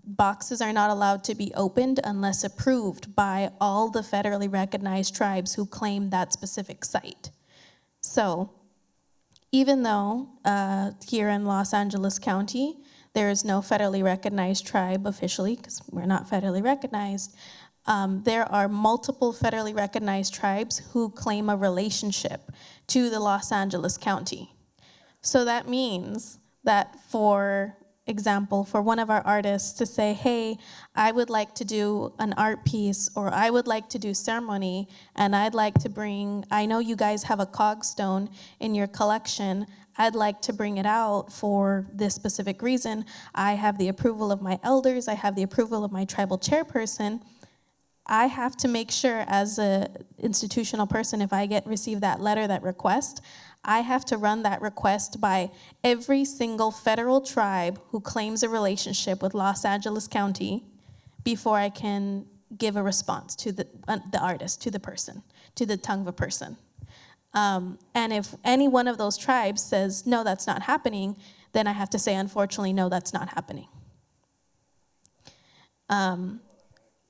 boxes are not allowed to be opened unless approved by all the federally recognized tribes who claim that specific site. So even though here in Los Angeles County, there is no federally recognized tribe officially, because we're not federally recognized, there are multiple federally recognized tribes who claim a relationship to the Los Angeles County. So that means that, for example, for one of our artists to say, hey, I would like to do an art piece, or I would like to do ceremony, and I'd like to bring, I know you guys have a cogstone in your collection, I'd like to bring it out for this specific reason. I have the approval of my elders, I have the approval of my tribal chairperson. I have to make sure as an institutional person, if I receive that letter, that request, I have to run that request by every single federal tribe who claims a relationship with Los Angeles County before I can give a response to the artist, to the person, to the Tongva person. And if any one of those tribes says, no, that's not happening, then I have to say, unfortunately, no, that's not happening.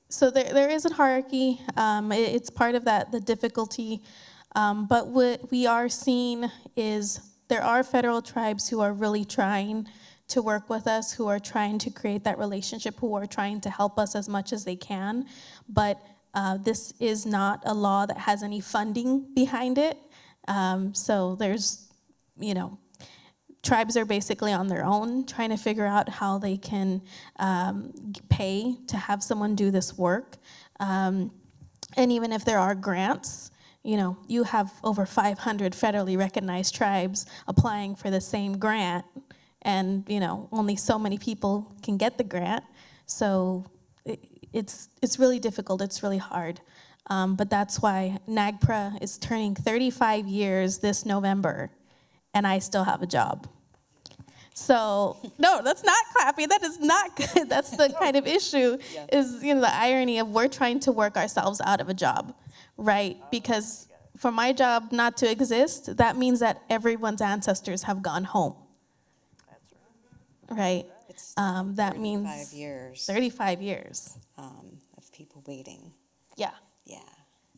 So there is a hierarchy. It's part of the difficulty. But what we are seeing is there are federal tribes who are really trying to work with us, who are trying to create that relationship, who are trying to help us as much as they can. But this is not a law that has any funding behind it. So there's, tribes are basically on their own, trying to figure out how they can pay to have someone do this work. And even if there are grants, you have over 500 federally recognized tribes applying for the same grant, and only so many people can get the grant. So it's really difficult, it's really hard. But that's why NAGPRA is turning 35 years this November, and I still have a job. So, no, that's not clappy. That is not good. That's the kind of issue, is the irony of we're trying to work ourselves out of a job, right? Because for my job not to exist, that means that everyone's ancestors have gone home. That's right? It's That means 35 years 35 years. of people waiting. Yeah. Yeah.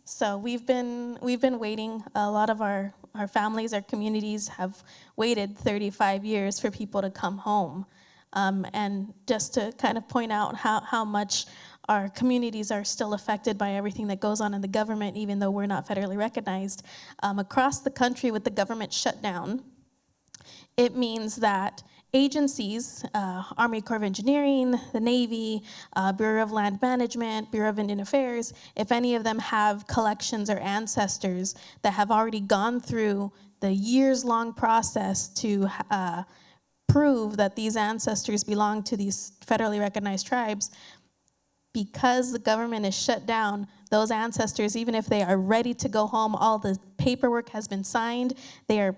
So we've been waiting. A lot of our families, our communities have waited 35 years for people to come home. And just to kind of point out how much our communities are still affected by everything that goes on in the government, even though we're not federally recognized. Across the country with the government shutdown, it means that agencies, Army Corps of Engineering, the Navy, Bureau of Land Management, Bureau of Indian Affairs, if any of them have collections or ancestors that have already gone through the years-long process to prove that these ancestors belong to these federally recognized tribes, because the government is shut down, those ancestors, even if they are ready to go home, all the paperwork has been signed, they are,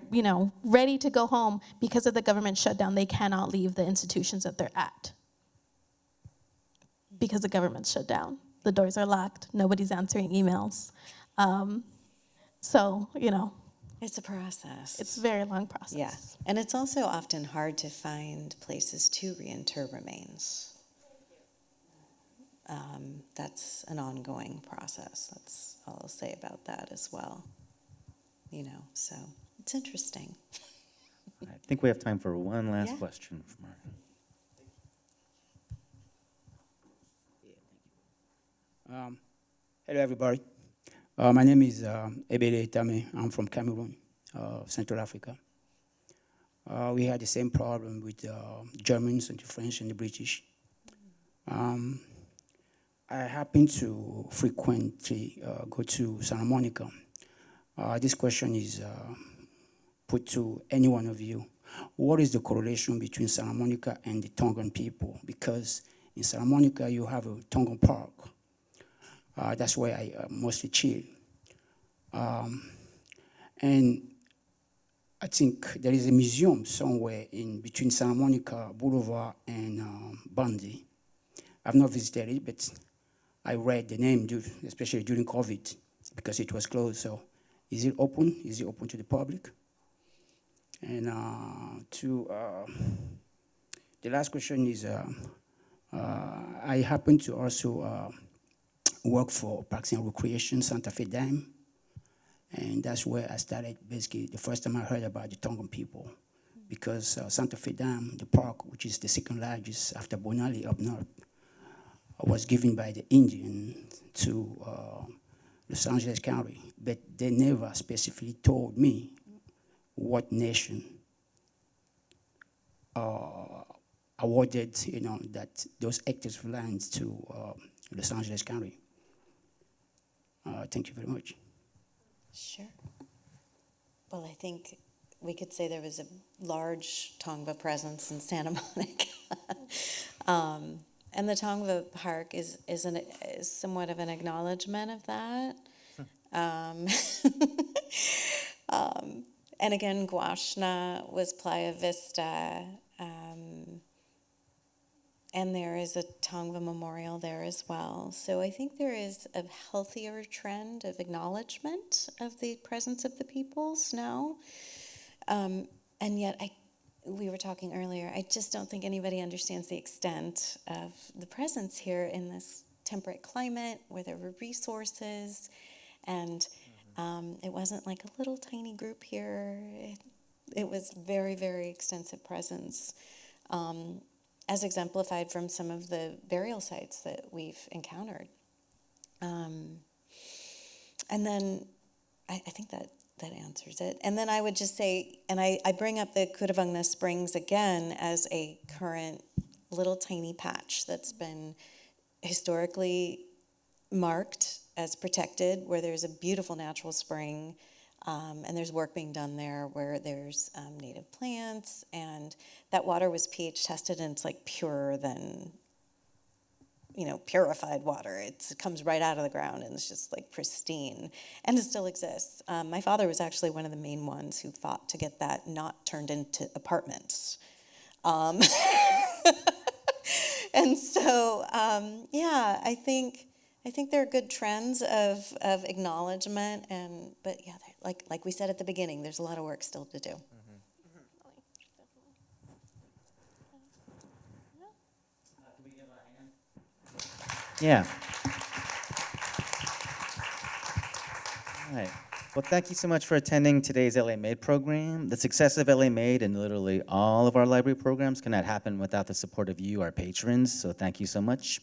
ready to go home, because of the government shutdown, they cannot leave the institutions that they're at. Because the government's shut down. The doors are locked, nobody's answering emails. So, It's a process. it's a very long process. Yeah. And it's also often hard to find places to reinter remains. That's an ongoing process. That's all I'll say about that as well. So it's interesting. I think we have time for one last Yeah. question from our. Hello, everybody. My name is Ebele Tame. I'm from Cameroon, Central Africa. We had the same problem with Germans and the French and the British. I happen to frequently go to Santa Monica. This question is put to any one of you. what is the correlation between Santa Monica and the Tongan people? Because in Santa Monica, you have a Tongan park. That's where I mostly chill. And I think there is a museum somewhere in between Santa Monica Boulevard and Bundy. I've not visited it, but I read the name, especially during COVID, because it was closed. So is it open? Is it open to the public? And the last question is, I happen to also work for Parks and Recreation, Santa Fe Dam. And that's where I started, basically, the first time I heard about the Tongan people. Because Santa Fe Dam, the park, which is the second largest after Bonali up north, was given by the Indians to Los Angeles County. But they never specifically told me what nation awarded, that those hectares of land to Los Angeles County. Thank you very much. Sure. Well, I think we could say there was a large Tongva presence in Santa Monica. And the Tongva Park is somewhat of an acknowledgement of that. And again, Guashna was Playa Vista. And there is a Tongva memorial there as well. So I think there is a healthier trend of acknowledgement of the presence of the peoples now. And yet, we were talking earlier, I just don't think anybody understands the extent of the presence here in this temperate climate where there were resources. And it wasn't like a little tiny group here. It was very, very extensive presence. As exemplified from some of the burial sites that we've encountered. And then I think that answers it. And then I would just say, and I bring up the Curavangna Springs again as a current little tiny patch that's been historically marked as protected, where there's a beautiful natural spring, and there's work being done there where there's native plants, and that water was pH tested, and it's like purer than, purified water. It comes right out of the ground, and it's just like pristine, and it still exists. My father was actually one of the main ones who fought to get that not turned into apartments. And so, I think there are good trends of acknowledgement, but yeah, like we said at the beginning, there's a lot of work still to do. Yeah. All right. Well, thank you so much for attending today's LA Made program. The success of LA Made and literally all of our library programs cannot happen without the support of you, our patrons. So thank you so much,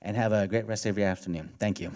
and have a great rest of your afternoon. Thank you.